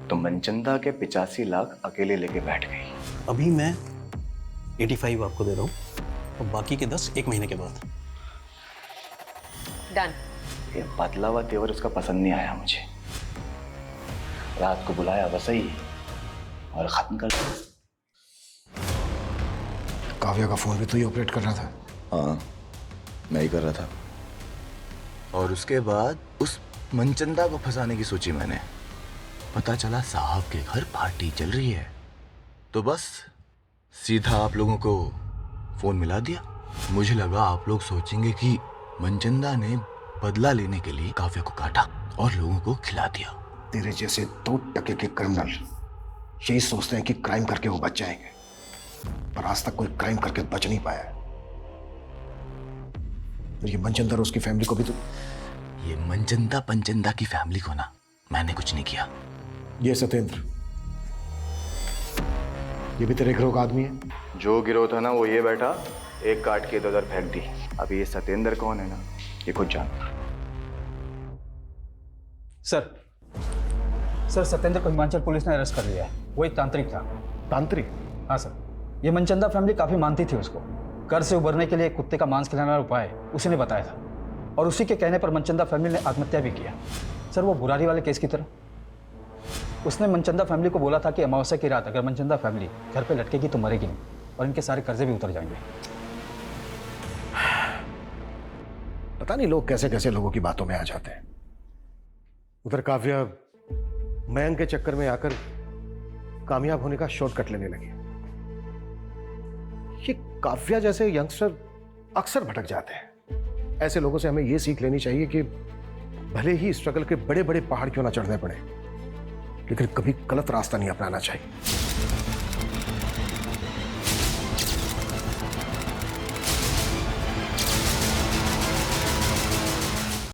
तो मनचंदा के 85 लाख अकेले लेके बैठ गई। अभी मैं 85 आपको दे रहा हूँ और बाकी के 10 एक महीने के बाद। डन। ये बदला हुआ तेवर उसका पसंद नहीं आया मुझे। रात को बुलाया वसई और खत्म कर दिया। काव्या का फोन भी तो ही ऑपरेट कर रहा था? हाँ, मैं ही कर रहा था। और उसके बाद उस मनचंदा को फंसाने की सोची मैंने। पता चला साहब के घर पार्टी चल रही है, तो बस सीधा आप लोगों को फोन मिला दिया। मुझे लगा आप लोग सोचेंगे कि मनचंदा ने बदला लेने के लिए काव्या को काटा और लोगों को खिला दिया। तेरे जैसे 2% के क्रिमिनल यही सोचते हैं कि क्राइम करके वो बच जाएंगे, पर आज तक कोई क्राइम करके बच नहीं पाया। और ये मनचंदा और उसकी फैमिली को भी तो। ये मनचंदा पंचंदा की फैमिली को ना मैंने कुछ नहीं किया। ये सत्येंद्र, ये भी तेरे गिरोह का आदमी है? जो गिरोह था ना वो ये बैठा, एक काट के इधर फेंक दी। अभी ये सत्येंद्र कौन है ना, ये खुद जानता। सर सत्येंद्र को हिमाचल पुलिस ने अरेस्ट कर लिया है। वो एक तांत्रिक था। तांत्रिक? हाँ सर, ये मनचंदा फैमिली काफ़ी मानती थी उसको। कर से उबरने के लिए कुत्ते का मांस खिलाने वाला उपाय उसी ने बताया था, और उसी के कहने पर मनचंदा फैमिली ने आत्महत्या भी किया। सर वो बुरारी वाले केस की तरह। उसने मनचंदा फैमिली को बोला था कि अमावस्या की रात अगर मनचंदा फैमिली घर पे लटकेगी तो मरेगी नहीं, और इनके सारे कर्जे भी उतर जाएंगे। पता नहीं लोग कैसे कैसे लोगों की बातों में आ जाते हैं। उधर काव्या मयंक के चक्कर में आकर कामयाब होने का शॉर्टकट लेने लगी। ये काव्या जैसे यंगस्टर अक्सर भटक जाते हैं। ऐसे लोगों से हमें यह सीख लेनी चाहिए कि भले ही स्ट्रगल के बड़े बड़े पहाड़ क्यों ना चढ़ने पड़े, लेकिन कभी गलत रास्ता नहीं अपनाना चाहिए।